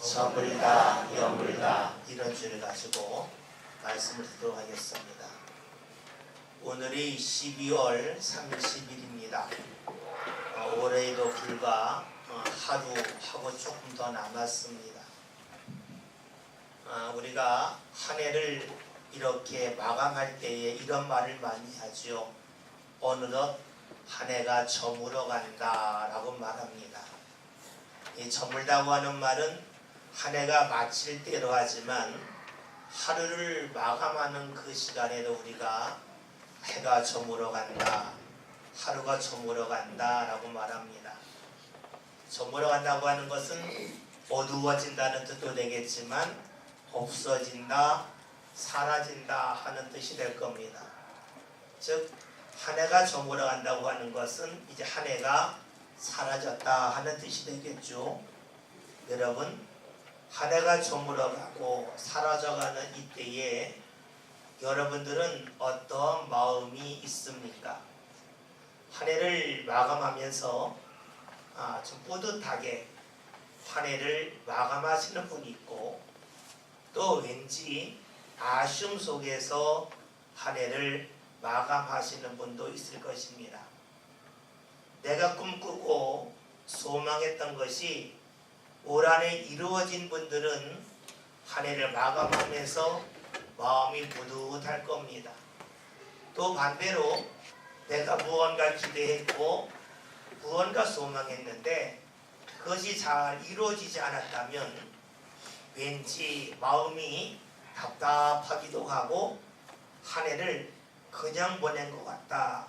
저물다 여물다 이런 주를 가지고 말씀을 듣도록 하겠습니다. 오늘이 12월 30일입니다. 올해에도 불과 하루하고 조금 더 남았습니다. 우리가 한 해를 이렇게 마감할 때에 이런 말을 많이 하죠. 어느덧 한 해가 저물어 간다 라고 말합니다. 이 저물다고 하는 말은 한 해가 마칠 때로 하지만 하루를 마감하는 그 시간에도 우리가 해가 저물어 간다, 하루가 저물어 간다 라고 말합니다. 저물어 간다고 하는 것은 어두워진다는 뜻도 되겠지만 없어진다, 사라진다 하는 뜻이 될 겁니다. 즉 한 해가 저물어 간다고 하는 것은 이제 한 해가 사라졌다 하는 뜻이 되겠죠. 여러분, 한 해가 저물어가고 사라져가는 이때에 여러분들은 어떤 마음이 있습니까? 한 해를 마감하면서 좀 뿌듯하게 한 해를 마감하시는 분이 있고, 또 왠지 아쉬움 속에서 한 해를 마감하시는 분도 있을 것입니다. 내가 꿈꾸고 소망했던 것이 올 한 해 이루어진 분들은 한 해를 마감하면서 마음이 뿌듯할 겁니다. 또 반대로 내가 무언가 기대했고 무언가 소망했는데 그것이 잘 이루어지지 않았다면 왠지 마음이 답답하기도 하고 한 해를 그냥 보낸 것 같다,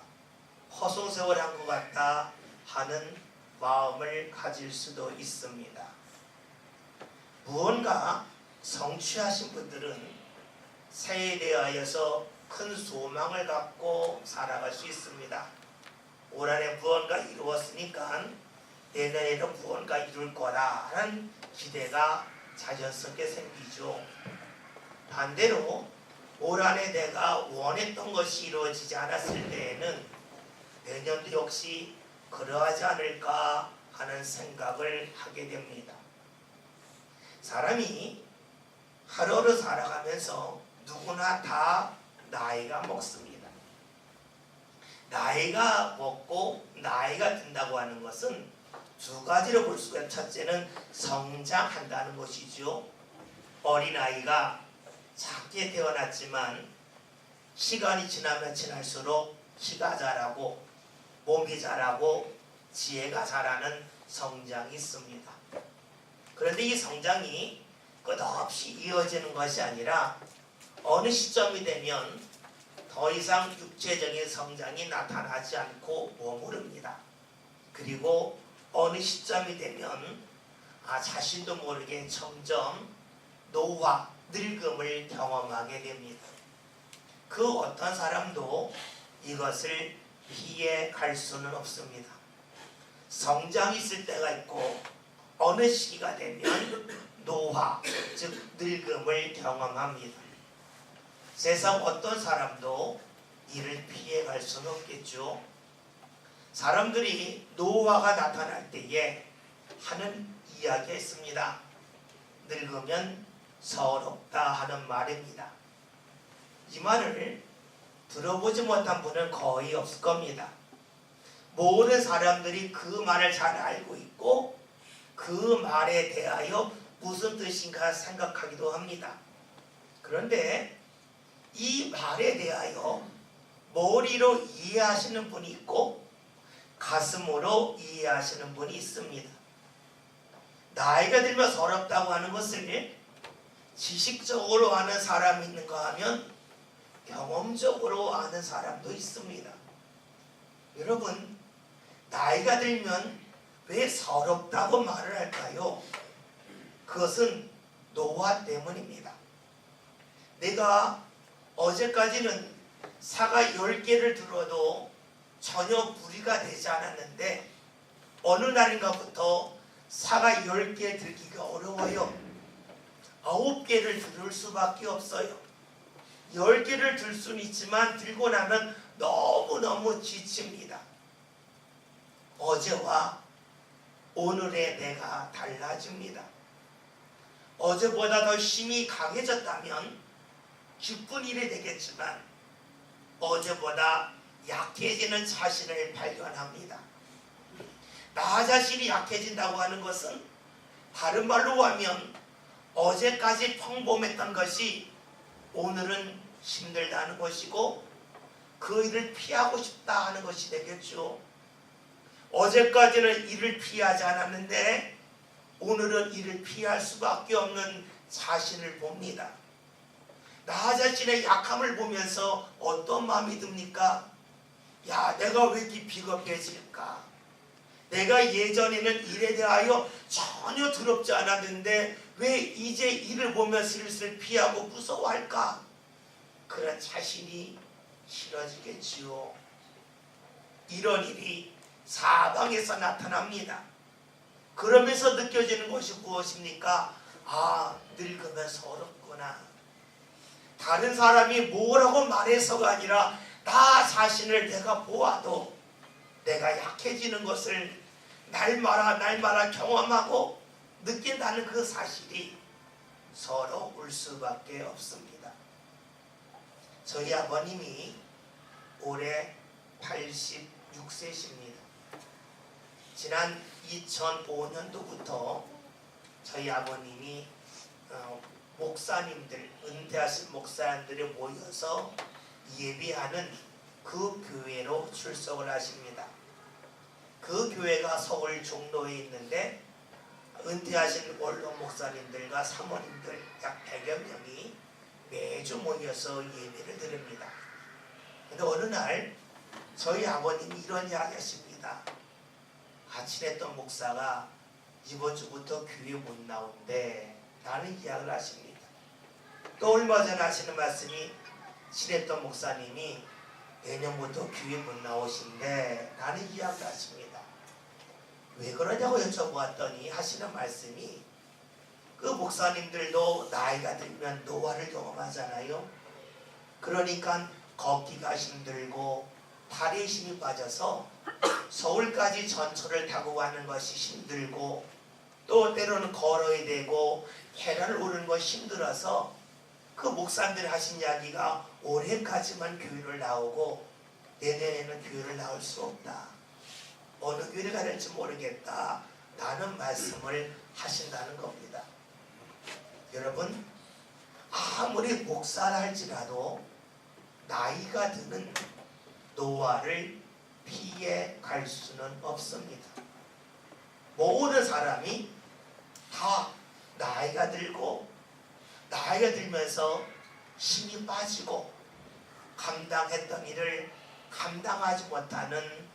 허송세월한 것 같다 하는 마음을 가질 수도 있습니다. 무언가 성취하신 분들은 새해에 대하여서 큰 소망을 갖고 살아갈 수 있습니다. 올 한해 무언가 이루었으니까 내년에도 무언가 이룰 거라는 기대가 자연스럽게 생기죠. 반대로 올 한해 내가 원했던 것이 이루어지지 않았을 때에는 내년도 역시 그러하지 않을까 하는 생각을 하게 됩니다. 사람이 하루를 살아가면서 누구나 다 나이가 먹습니다. 나이가 먹고 나이가 든다고 하는 것은 두 가지로 볼 수가 있어요. 첫째는 성장한다는 것이죠. 어린아이가 작게 태어났지만 시간이 지나면 지날수록 키가 자라고 몸이 자라고 지혜가 자라는 성장이 있습니다. 그런데 이 성장이 끝없이 이어지는 것이 아니라 어느 시점이 되면 더 이상 육체적인 성장이 나타나지 않고 머무릅니다. 그리고 어느 시점이 되면 자신도 모르게 점점 노화, 늙음을 경험하게 됩니다. 그 어떤 사람도 이것을 피해 갈 수는 없습니다. 성장이 있을 때가 있고 어느 시기가 되면 노화, 즉 늙음을 경험합니다. 세상 어떤 사람도 이를 피해 갈 수는 없겠죠. 사람들이 노화가 나타날 때에 하는 이야기가 있습니다. 늙으면 서럽다 하는 말입니다. 이 말을 들어보지 못한 분은 거의 없을 겁니다. 모든 사람들이 그 말을 잘 알고 있고 그 말에 대하여 무슨 뜻인가 생각하기도 합니다. 그런데 이 말에 대하여 머리로 이해하시는 분이 있고 가슴으로 이해하시는 분이 있습니다. 나이가 들면 서럽다고 하는 것을 지식적으로 아는 사람이 있는가 하면 경험적으로 아는 사람도 있습니다. 여러분, 나이가 들면 왜 서럽다고 말을 할까요? 그것은 노화 때문입니다. 내가 어제까지는 사과 10개를 들어도 전혀 무리가 되지 않았는데 어느 날인가부터 사과 10개 들기가 어려워요. 9개를 들을 수밖에 없어요. 10개를 들 수는 있지만 들고 나면 너무너무 지칩니다. 어제와 오늘의 내가 달라집니다. 어제보다 더 힘이 강해졌다면 기쁜 일이 되겠지만 어제보다 약해지는 자신을 발견합니다. 나 자신이 약해진다고 하는 것은 다른 말로 하면 어제까지 평범했던 것이 오늘은 힘들다는 것이고 그 일을 피하고 싶다 하는 것이 되겠죠. 어제까지는 일을 피하지 않았는데 오늘은 일을 피할 수밖에 없는 자신을 봅니다. 나 자신의 약함을 보면서 어떤 마음이 듭니까? 야, 내가 왜 이렇게 비겁해질까? 내가 예전에는 일에 대하여 전혀 두렵지 않았는데 왜 이제 일을 보면 슬슬 피하고 무서워할까? 그런 자신이 싫어지겠지요. 이런 일이 사방에서 나타납니다. 그러면서 느껴지는 것이 무엇입니까? 아, 늙으면 서럽구나. 다른 사람이 뭐라고 말해서가 아니라 나 자신을 내가 보아도 내가 약해지는 것을 날마다 경험하고 느낀다는 그 사실이 서러울 수밖에 없습니다. 저희 아버님이 올해 86세십니다. 지난 2005년도부터 저희 아버님이 목사님들, 은퇴하신 목사님들이 모여서 예배하는 그 교회로 출석을 하십니다. 그 교회가 서울 종로에 있는데 은퇴하신 원로 목사님들과 사모님들 약 100여 명이 매주 모여서 예배를 드립니다. 근데 어느 날 저희 아버님이 이런 이야기 하십니다. 친했던 목사가 이번 주부터 교회 못 나온대 라는 이야기를 하십니다. 또 얼마 전에 하시는 말씀이 친했던 목사님이 내년부터 교회 못 나오신대 라는 이야기를 하십니다. 왜 그러냐고 여쭤보았더니 하시는 말씀이 그 목사님들도 나이가 들면 노화를 경험하잖아요. 그러니까 걷기가 힘들고 다리에 힘이 빠져서 서울까지 전철을 타고 가는 것이 힘들고 또 때로는 걸어야 되고 계단을 오르는 것이 힘들어서 그 목사님들이 하신 이야기가 올해까지만 교회를 나오고 내년에는 교회를 나올 수 없다. 어느 교회를 가야 될지 모르겠다. 라는 말씀을 하신다는 겁니다. 여러분, 아무리 목사라 할지라도 나이가 드는 노화를 피해 갈 수는 없습니다. 모든 사람이 다 나이가 들고 나이가 들면서 힘이 빠지고 감당했던 일을 감당하지 못하는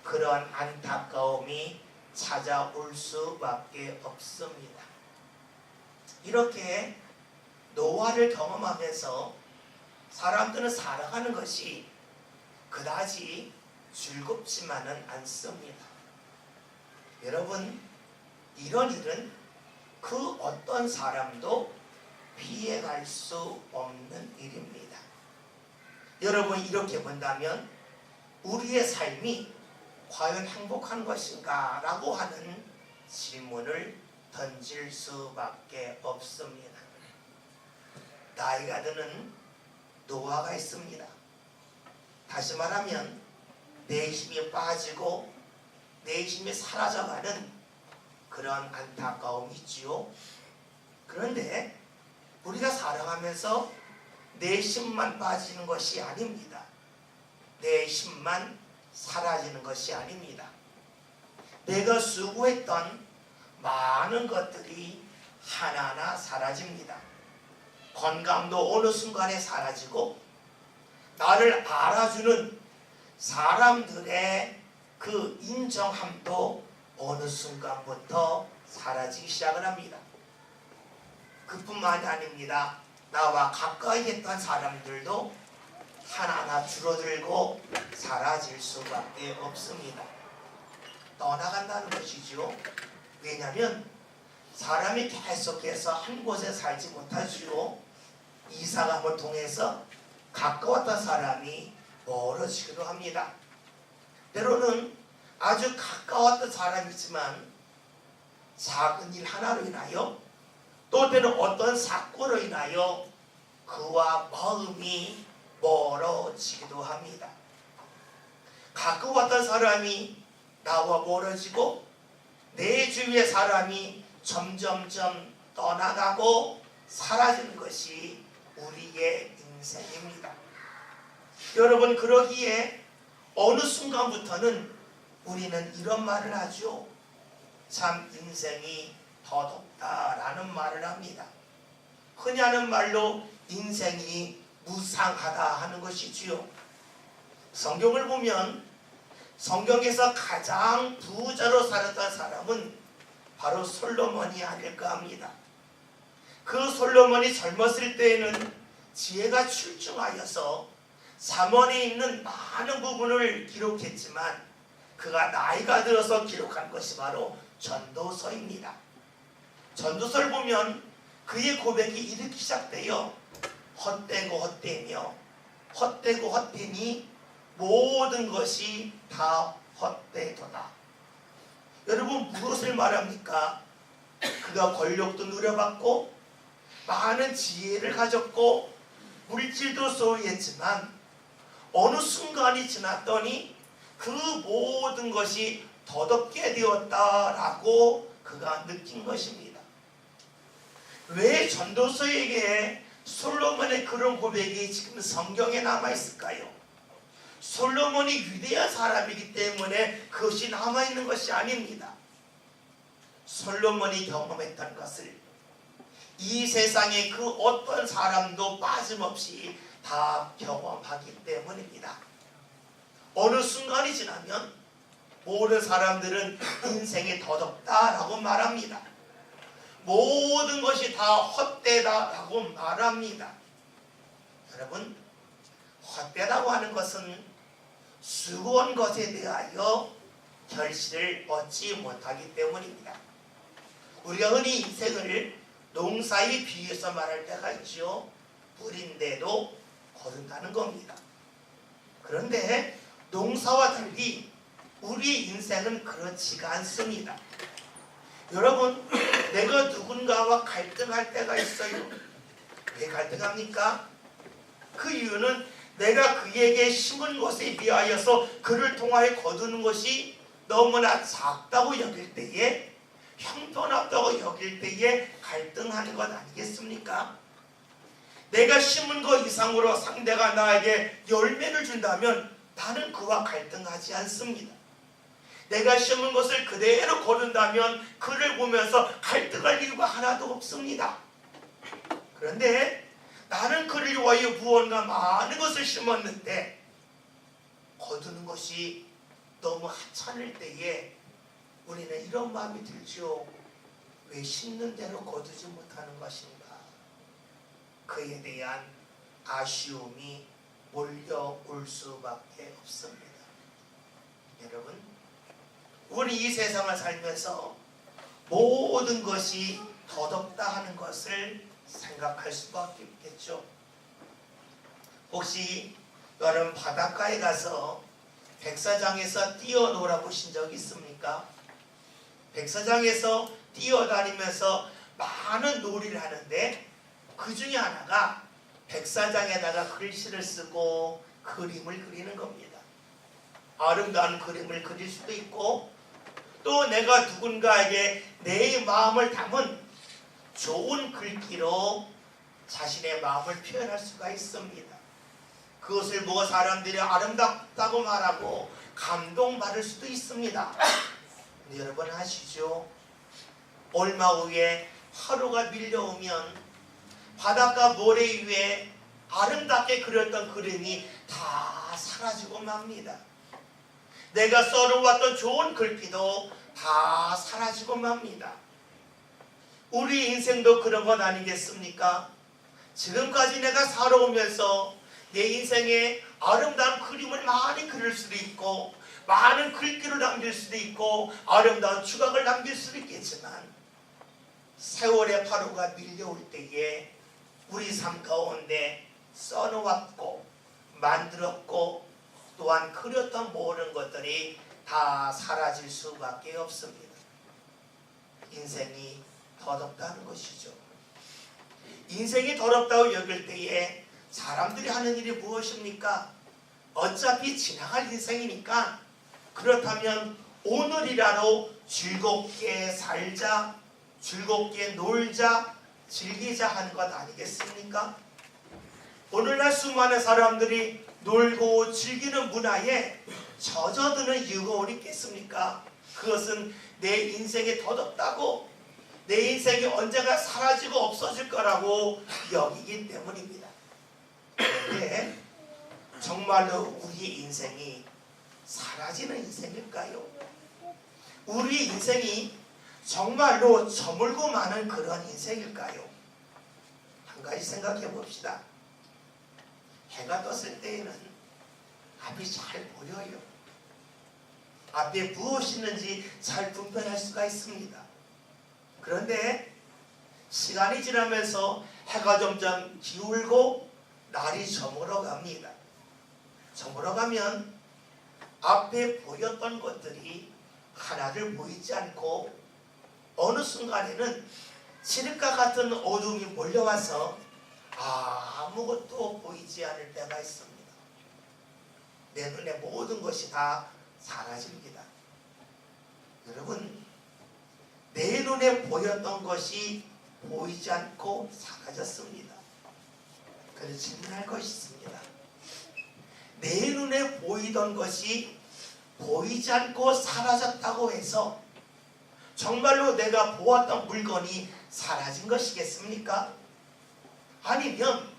그런 안타까움이 찾아올 수밖에 없습니다. 이렇게 노화를 경험하면서 사람들은 살아가는 것이 그다지 즐겁지만은 않습니다. 여러분, 이런 일은 그 어떤 사람도 피해갈 수 없는 일입니다. 여러분, 이렇게 본다면 우리의 삶이 과연 행복한 것인가? 라고 하는 질문을 던질 수밖에 없습니다. 나이가 드는 노화가 있습니다. 다시 말하면 내 힘이 빠지고 내 힘이 사라져가는 그런 안타까움이 있지요. 그런데 우리가 살아가면서 내 힘만 빠지는 것이 아닙니다. 내 힘만 사라지는 것이 아닙니다. 내가 수고했던 많은 것들이 하나하나 사라집니다. 건강도 어느 순간에 사라지고 나를 알아주는 사람들의 그 인정함도 어느 순간부터 사라지기 시작을 합니다. 그뿐만이 아닙니다. 나와 가까이 했던 사람들도 하나하나 줄어들고 사라질 수밖에 없습니다. 떠나간다는 것이지요. 왜냐하면 사람이 계속해서 한 곳에 살지 못하지요. 이사감을 통해서 가까웠던 사람이 멀어지기도 합니다. 때로는 아주 가까웠던 사람이지만 작은 일 하나로 인하여 또 때는 어떤 사건으로 인하여 그와 마음이 멀어지기도 합니다. 가끔 어떤 사람이 나와 멀어지고 내 주위의 사람이 점점점 떠나가고 사라지는 것이 우리의 인생입니다. 여러분, 그러기에 어느 순간부터는 우리는 이런 말을 하죠. 참 인생이 더덥다라는 말을 합니다. 흔히 하는 말로 인생이 무상하다 하는 것이지요. 성경을 보면 성경에서 가장 부자로 살았던 사람은 바로 솔로몬이 아닐까 합니다. 그 솔로몬이 젊었을 때에는 지혜가 출중하여서 잠언에 있는 많은 부분을 기록했지만 그가 나이가 들어서 기록한 것이 바로 전도서입니다. 전도서를 보면 그의 고백이 이렇게 시작돼요. 헛되고 헛되며 헛되고 헛되니 모든 것이 다 헛되도다. 여러분, 무엇을 말합니까? 그가 권력도 누려봤고 많은 지혜를 가졌고 물질도 소유했지만 어느 순간이 지났더니 그 모든 것이 더럽게 되었다라고 그가 느낀 것입니다. 왜 전도서에게 솔로몬의 그런 고백이 지금 성경에 남아있을까요? 솔로몬이 위대한 사람이기 때문에 그것이 남아있는 것이 아닙니다. 솔로몬이 경험했던 것을 이 세상에 그 어떤 사람도 빠짐없이 다 경험하기 때문입니다. 어느 순간이 지나면 모든 사람들은 인생이 더럽다라고 말합니다. 모든 것이 다 헛되다라고 말합니다. 여러분, 헛되다고 하는 것은 수고한 것에 대하여 결실을 얻지 못하기 때문입니다. 우리가 흔히 인생을 농사에 비유해서 말할 때가 있죠. 뿌린데도 거둔다는 겁니다. 그런데 농사와 달리 우리 인생은 그렇지가 않습니다. 여러분, 내가 누군가와 갈등할 때가 있어요. 왜 갈등합니까? 그 이유는 내가 그에게 심은 것에 비하여서 그를 통하여 거두는 것이 너무나 작다고 여길 때에, 형편없다고 여길 때에 갈등하는 것 아니겠습니까? 내가 심은 것 이상으로 상대가 나에게 열매를 준다면 나는 그와 갈등하지 않습니다. 내가 심은 것을 그대로 거둔다면 그를 보면서 갈등할 이유가 하나도 없습니다. 그런데 나는 그를 위하여 무언가 많은 것을 심었는데 거두는 것이 너무 하찮을 때에 우리는 이런 마음이 들죠. 왜 심는 대로 거두지 못하는 것인가? 그에 대한 아쉬움이 몰려올 수밖에 없습니다. 여러분, 우리 이 세상을 살면서 모든 것이 더럽다 하는 것을 생각할 수밖에 없겠죠. 혹시 여러분 바닷가에 가서 백사장에서 뛰어놀아 보신 적 있습니까? 백사장에서 뛰어다니면서 많은 놀이를 하는데 그 중에 하나가 백사장에다가 글씨를 쓰고 그림을 그리는 겁니다. 아름다운 그림을 그릴 수도 있고 또 내가 누군가에게 내 마음을 담은 좋은 글귀로 자신의 마음을 표현할 수가 있습니다. 그것을 보고 사람들이 아름답다고 말하고 감동받을 수도 있습니다. 근데 여러분 아시죠? 얼마 후에 하루가 밀려오면 바닷가 모래 위에 아름답게 그렸던 그림이 다 사라지고 맙니다. 내가 써놓았던 좋은 글귀도 다 사라지고 맙니다. 우리 인생도 그런 것 아니겠습니까? 지금까지 내가 살아오면서 내 인생에 아름다운 그림을 많이 그릴 수도 있고 많은 글귀를 남길 수도 있고 아름다운 추각을 남길 수도 있겠지만 세월의 파도가 밀려올 때에 우리 삶 가운데 써놓았고 만들었고 또한 그렸던 모든 것들이 다 사라질 수밖에 없습니다. 인생이 더럽다는 것이죠. 인생이 더럽다고 여길 때에 사람들이 하는 일이 무엇입니까? 어차피 지나갈 인생이니까 그렇다면 오늘이라도 즐겁게 살자, 즐겁게 놀자, 즐기자 하는 것 아니겠습니까? 오늘날 수많은 사람들이 놀고 즐기는 문화에 젖어드는 이유가 어디 있겠습니까? 그것은 내 인생이 더덥다고, 내 인생이 언젠가 사라지고 없어질 거라고 여기기 때문입니다. 그런데 정말로 우리 인생이 사라지는 인생일까요? 우리 인생이 정말로 저물고 마는 그런 인생일까요? 한 가지 생각해 봅시다. 해가 떴을 때에는 앞이 잘 보여요. 앞에 무엇이 있는지 잘 분별할 수가 있습니다. 그런데 시간이 지나면서 해가 점점 기울고 날이 저물어 갑니다. 저물어 가면 앞에 보였던 것들이 하나를 보이지 않고 어느 순간에는 칠흑과 같은 어둠이 몰려와서 아무것도 보이지 않을 때가 있습니다. 내 눈에 모든 것이 다 사라집니다. 여러분, 내 눈에 보였던 것이 보이지 않고 사라졌습니다. 그래서 질문할 것이 있습니다. 내 눈에 보이던 것이 보이지 않고 사라졌다고 해서 정말로 내가 보았던 물건이 사라진 것이겠습니까? 아니면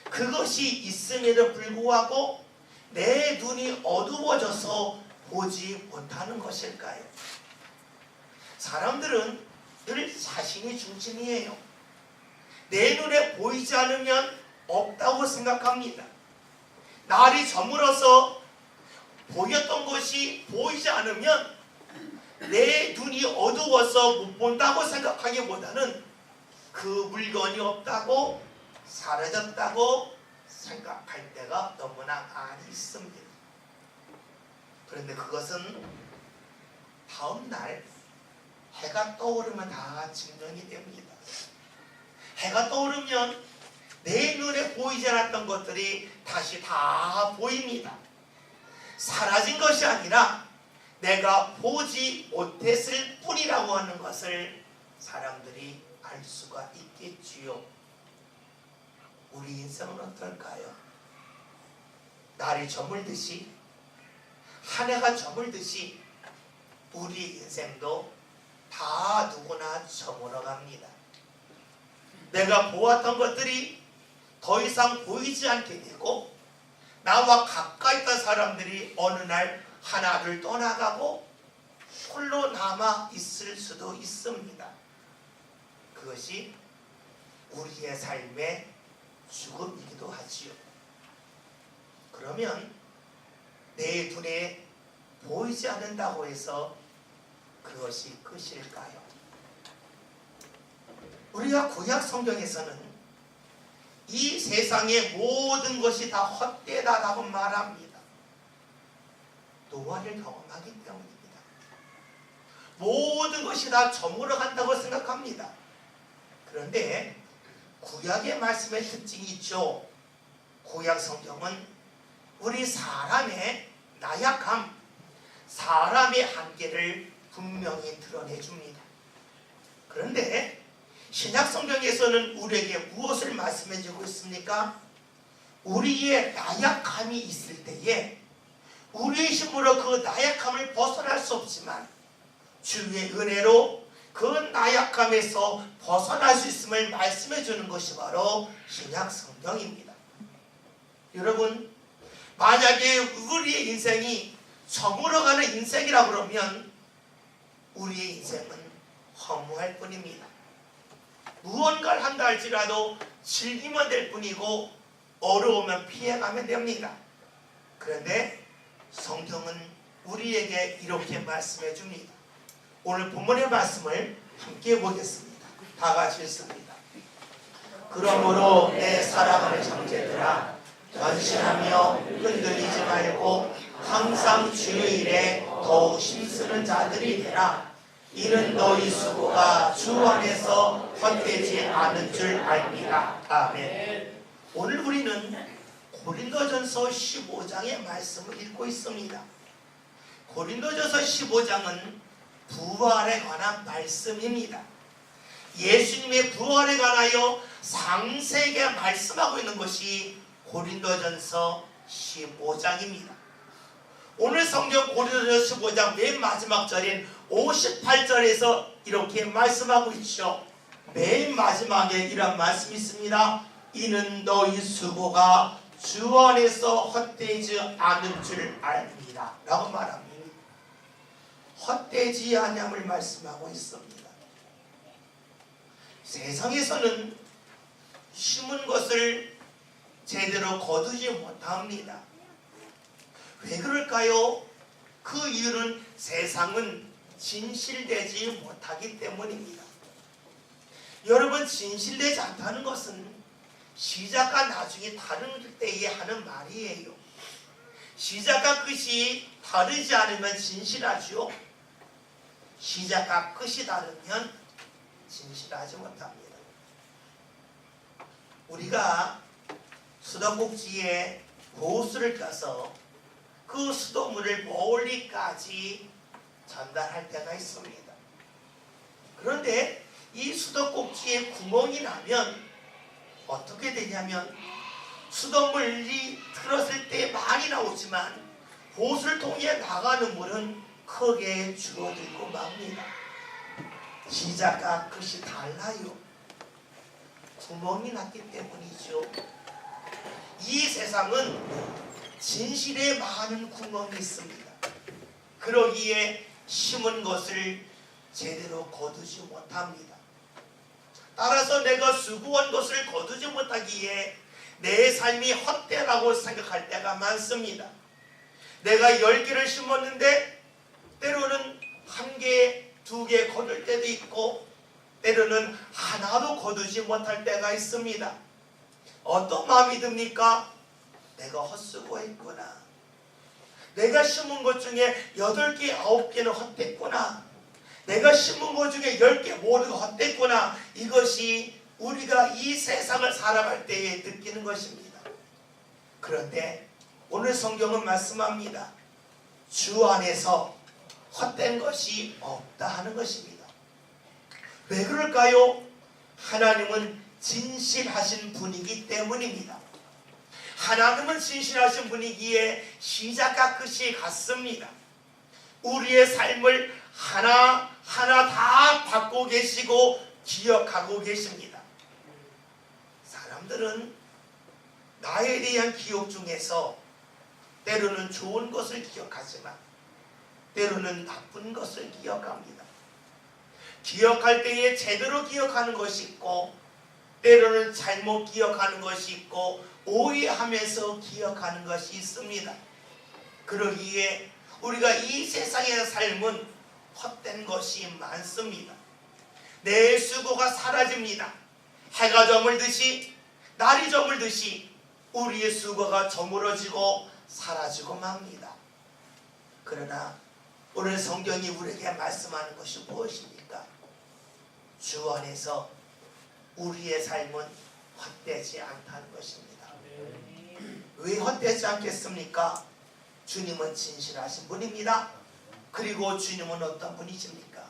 그것이 있음에도 불구하고 내 눈이 어두워져서 보지 못하는 것일까요? 사람들은 늘 자신이 중심이에요. 내 눈에 보이지 않으면 없다고 생각합니다. 날이 저물어서 보였던 것이 보이지 않으면 내 눈이 어두워서 못 본다고 생각하기보다는 그 물건이 없다고, 사라졌다고 생각할 때가 너무나 많이 있습니다. 그런데 그것은 다음날 해가 떠오르면 다 증명이 됩니다. 해가 떠오르면 내 눈에 보이지 않았던 것들이 다시 다 보입니다. 사라진 것이 아니라 내가 보지 못했을 뿐이라고 하는 것을 사람들이 알 수가 있겠지요. 우리 인생은 어떨까요? 날이 저물듯이, 한 해가 저물듯이 우리 인생도 다 누구나 저물어 갑니다. 내가 보았던 것들이 더 이상 보이지 않게 되고 나와 가까이 있던 사람들이 어느 날 하나를 떠나가고 홀로 남아 있을 수도 있습니다. 그것이 우리의 삶의 죽음이기도 하지요. 그러면 내 눈에 보이지 않는다고 해서 그것이 끝일까요? 우리가 구약 성경에서는 이 세상의 모든 것이 다 헛되다라고 말합니다. 노아를 경험하기 때문입니다. 모든 것이 다 저물어 간다고 생각합니다. 그런데 구약의 말씀의 특징이 있죠. 구약 성경은 우리 사람의 나약함, 사람의 한계를 분명히 드러내줍니다. 그런데 신약 성경에서는 우리에게 무엇을 말씀해주고 있습니까? 우리의 나약함이 있을 때에 우리의 힘으로 그 나약함을 벗어날 수 없지만 주의 은혜로 그 나약함에서 벗어날 수 있음을 말씀해 주는 것이 바로 신약 성경입니다. 여러분, 만약에 우리의 인생이 저물어가는 인생이라 그러면 우리의 인생은 허무할 뿐입니다. 무언가를 한다 할지라도 즐기면 될 뿐이고 어려우면 피해가면 됩니다. 그런데 성경은 우리에게 이렇게 말씀해 줍니다. 오늘 본문의 말씀을 함께 보겠습니다. 다 같이 읽습니다. 그러므로 내 사랑하는 형제들아, 전신하며 흔들리지 말고 항상 주의 일에 더욱 힘쓰는 자들이 되라. 이는 너희 수고가 주 안에서 헛되지 않은 줄 압니다. 아멘. 오늘 우리는 고린도전서 15장의 말씀을 읽고 있습니다. 고린도전서 15장은 부활에 관한 말씀입니다. 예수님의 부활에 관하여 상세하게 말씀하고 있는 것이 고린도전서 15장입니다. 오늘 성경 고린도전서 15장 맨 마지막 절인 58절에서 이렇게 말씀하고 있죠. 맨 마지막에 이런 말씀이 있습니다. 이는 너희 수고가 주 안에서 헛되지 않은 줄 압니다. 라고 말합니다. 헛되지 않음을 말씀하고 있습니다. 세상에서는 심은 것을 제대로 거두지 못합니다. 왜 그럴까요? 그 이유는 세상은 진실되지 못하기 때문입니다. 여러분, 진실되지 않다는 것은 시작과 나중이 다른 때에 하는 말이에요. 시작과 끝이 다르지 않으면 진실하죠. 시작과 끝이 다르면 진실하지 못합니다. 우리가 수도꼭지에 호수를 껴서 그 수돗물을 멀리까지 전달할 때가 있습니다. 그런데 이 수도꼭지에 구멍이 나면 어떻게 되냐면 수돗물이 틀었을 때 많이 나오지만 호수를 통해 나가는 물은 크게 줄어들고 맙니다. 시작과 끝이 달라요. 구멍이 났기 때문이죠. 이 세상은 진실에 많은 구멍이 있습니다. 그러기에 심은 것을 제대로 거두지 못합니다. 따라서 내가 수고한 것을 거두지 못하기에 내 삶이 헛되라고 생각할 때가 많습니다. 내가 10개를 심었는데 때로는 1개, 2개 거둘 때도 있고 때로는 하나도 거두지 못할 때가 있습니다. 어떤 마음이 듭니까? 내가 헛수고했구나. 내가 심은 것 중에 8개, 9개는 헛됐구나. 내가 심은 것 중에 10개 모두가 헛됐구나. 이것이 우리가 이 세상을 살아갈 때에 느끼는 것입니다. 그런데 오늘 성경은 말씀합니다. 주 안에서 헛된 것이 없다 하는 것입니다. 왜 그럴까요? 하나님은 진실하신 분이기 때문입니다. 하나님은 진실하신 분이기에 시작과 끝이 같습니다. 우리의 삶을 하나하나 다 받고 계시고 기억하고 계십니다. 사람들은 나에 대한 기억 중에서 때로는 좋은 것을 기억하지만 때로는 나쁜 것을 기억합니다. 기억할 때에 제대로 기억하는 것이 있고 때로는 잘못 기억하는 것이 있고 오해하면서 기억하는 것이 있습니다. 그러기에 우리가 이 세상의 삶은 헛된 것이 많습니다. 내 수고가 사라집니다. 해가 저물듯이 날이 저물듯이 우리의 수고가 저물어지고 사라지고 맙니다. 그러나 오늘 성경이 우리에게 말씀하는 것이 무엇입니까? 주 안에서 우리의 삶은 헛되지 않다는 것입니다. 왜 헛되지 않겠습니까? 주님은 진실하신 분입니다. 그리고 주님은 어떤 분이십니까?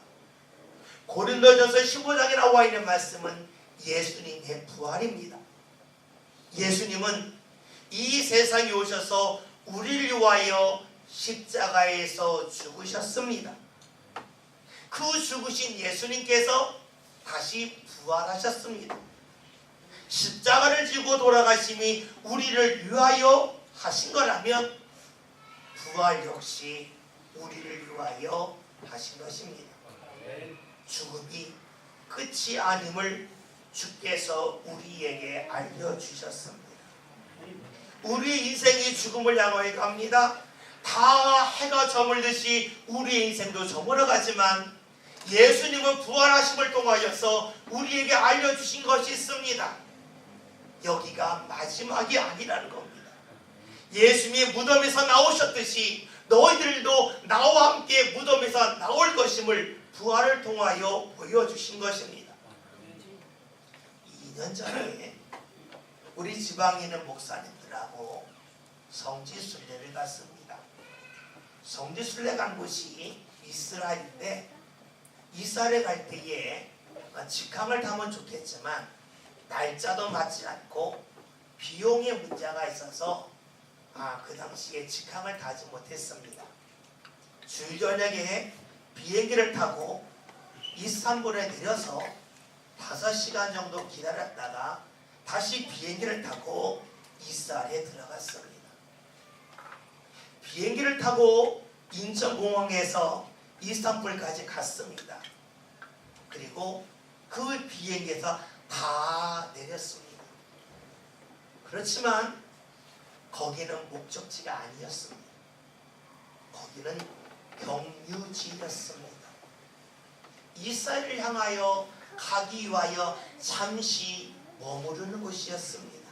고린도전서 15장에 나와 있는 말씀은 예수님의 부활입니다. 예수님은 이 세상에 오셔서 우리를 위하여 십자가에서 죽으셨습니다. 그 죽으신 예수님께서 다시 부활하셨습니다. 십자가를 지고 돌아가심이 우리를 위하여 하신 거라면 부활 역시 우리를 위하여 하신 것입니다. 죽음이 끝이 아님을 주께서 우리에게 알려주셨습니다. 우리의 인생이 죽음을 향하여 갑니다. 다 해가 저물듯이 우리의 인생도 저물어가지만 예수님은 부활하심을 통하여서 우리에게 알려주신 것이 있습니다. 여기가 마지막이 아니라는 겁니다. 예수님이 무덤에서 나오셨듯이 너희들도 나와 함께 무덤에서 나올 것임을 부활을 통하여 보여주신 것입니다. 2년 전에 우리 지방에 있는 목사님들하고 성지순례를 갔습니다. 성지순례 간 곳이 이스라엘인데, 이스라엘에 갈 때에 직항을 타면 좋겠지만 날짜도 맞지 않고 비용의 문제가 있어서 그 당시에 직항을 타지 못했습니다. 주일 저녁에 비행기를 타고 이스탄불에 내려서 5시간 정도 기다렸다가 다시 비행기를 타고 이스라엘에 들어갔습니다. 비행기를 타고 인천공항에서 이스탄불까지 갔습니다. 그리고 그 비행기에서 다 내렸습니다. 그렇지만 거기는 목적지가 아니었습니다. 거기는 경유지였습니다. 이스라엘을 향하여 가기 위하여 잠시 머무르는 곳이었습니다.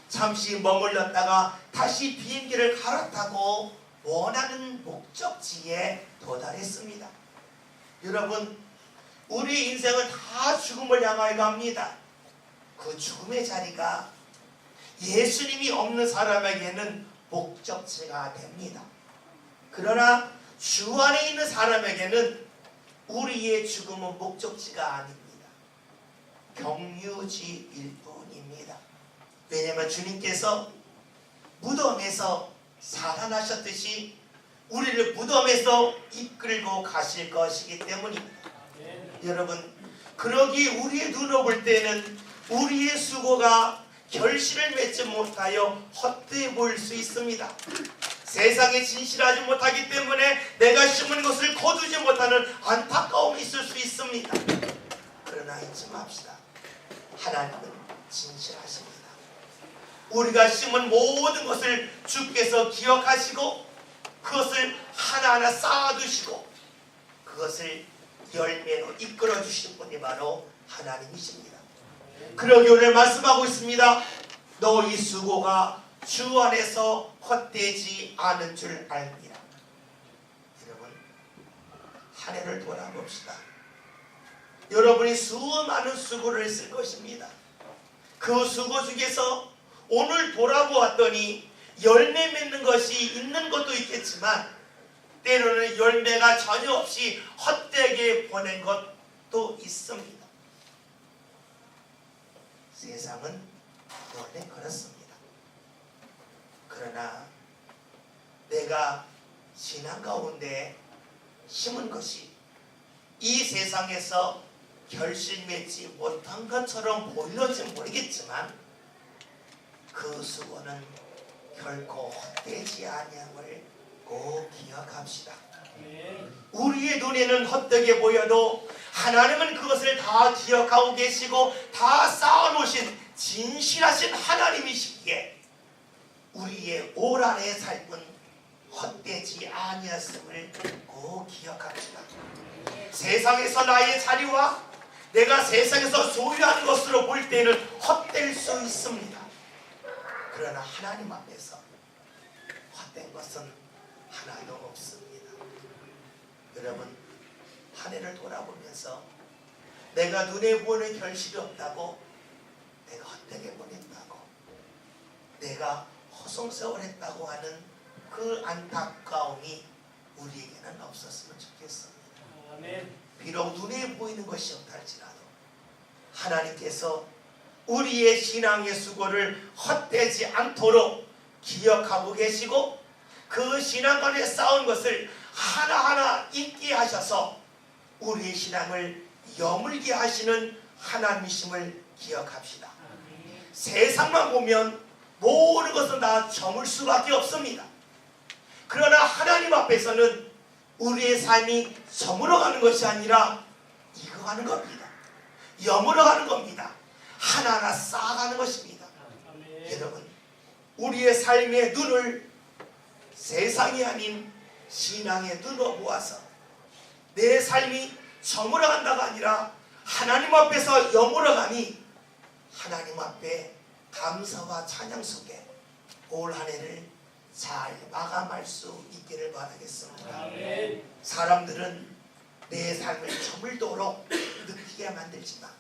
잠시 머물렀다가 다시 비행기를 갈아타고 원하는 목적지에 도달했습니다. 여러분, 우리 인생은 다 죽음을 향하여 갑니다. 그 죽음의 자리가 예수님이 없는 사람에게는 목적지가 됩니다. 그러나 주 안에 있는 사람에게는 우리의 죽음은 목적지가 아닙니다. 경유지일 뿐입니다. 왜냐하면 주님께서 무덤에서 살아나셨듯이 우리를 무덤에서 이끌고 가실 것이기 때문입니다. 여러분, 그러기 우리의 눈을 볼 때는 우리의 수고가 결실을 맺지 못하여 헛되이 보일 수 있습니다. 세상에 진실하지 못하기 때문에 내가 심은 것을 거두지 못하는 안타까움이 있을 수 있습니다. 그러나 잊지 맙시다. 하나님은 진실하십니다. 우리가 심은 모든 것을 주께서 기억하시고 그것을 하나하나 쌓아두시고 그것을 열매로 이끌어 주신 분이 바로 하나님이십니다. 그러기 오늘 말씀하고 있습니다. 너희 수고가 주 안에서 헛되지 않은 줄 알미라. 여러분, 한 해를 돌아봅시다. 여러분이 수많은 수고를 했을 것입니다. 그 수고 중에서 오늘 돌아보았더니 열매 맺는 것이 있는 것도 있겠지만 때로는 열매가 전혀 없이 헛되게 보낸 것도 있습니다. 세상은 원래 그렇습니다. 그러나 내가 신앙 가운데 심은 것이 이 세상에서 결실 맺지 못한 것처럼 보일지 모르겠지만 그 수고는 결코 헛되지 아니함을 꼭 기억합시다. 우리의 눈에는 헛되게 보여도 하나님은 그것을 다 기억하고 계시고 다 쌓아놓으신 진실하신 하나님이시기에 우리의 올 한해의 삶은 헛되지 아니었음을 꼭 기억합시다. 세상에서 나의 자리와 내가 세상에서 소유하는 것으로 볼 때는 헛될 수 있습니다. 그러나 하나님 앞에서 헛된 것은 하나도 없습니다. 여러분, 한 해를 돌아보면서 내가 눈에 보이는 결실이 없다고, 내가 헛되게 보냈다고, 내가 허송세월 했다고 하는 그 안타까움이 우리에게는 없었으면 좋겠습니다. 아멘. 비록 눈에 보이는 것이 없다 할지라도 하나님께서 우리의 신앙의 수고를 헛되지 않도록 기억하고 계시고 그 신앙관에 쌓은 것을 하나하나 잊게 하셔서 우리의 신앙을 여물게 하시는 하나님이심을 기억합시다. 세상만 보면 모든 것은 다 저물 수밖에 없습니다. 그러나 하나님 앞에서는 우리의 삶이 저물어가는 것이 아니라 익어가는 겁니다. 여물어가는 겁니다. 하나하나 쌓아가는 것입니다. 여러분, 우리의 삶의 눈을 세상이 아닌 신앙의 눈으로 모아서 내 삶이 저물어간다가 아니라 하나님 앞에서 여물어가니 하나님 앞에 감사와 찬양 속에 올 한 해를 잘 마감할 수 있기를 바라겠습니다. 아멘. 사람들은 내 삶을 저물도록 느끼게 만들지만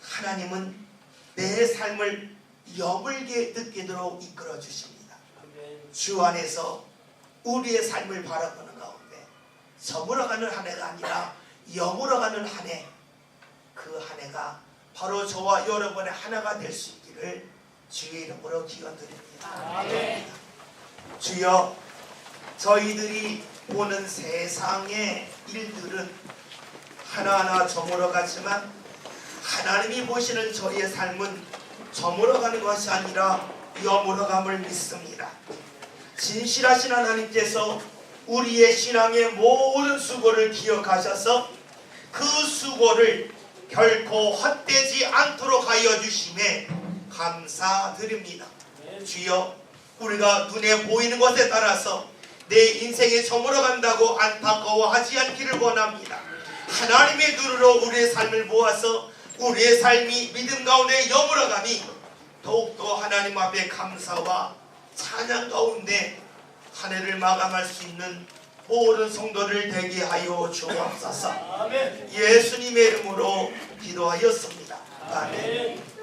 하나님은 내 삶을 여물게 느끼도록 이끌어 주십니다. 아멘. 주 안에서 우리의 삶을 바라보는 가운데 저물어가는 한 해가 아니라 여물어가는 한 해, 그 한 해가 바로 저와 여러분의 하나가 될 수 있기를 주의 이름으로 기원드립니다. 아멘. 주여, 저희들이 보는 세상의 일들은 하나하나 저물어가지만 하나님이 보시는 저희의 삶은 저물어가는 것이 아니라 여물어감을 믿습니다. 진실하신 하나님께서 우리의 신앙의 모든 수고를 기억하셔서 그 수고를 결코 헛되지 않도록 하여 주심에 감사드립니다. 주여, 우리가 눈에 보이는 것에 따라서 내 인생이 저물어간다고 안타까워하지 않기를 원합니다. 하나님의 눈으로 우리의 삶을 보아서 우리의 삶이 믿음 가운데 여물어감이 더욱더 하나님 앞에 감사와 찬양 가운데 한 해를 마감할 수 있는 모든 성도를 되게 하여 주옵소서. 아멘. 예수님의 이름으로 기도하였습니다. 아멘.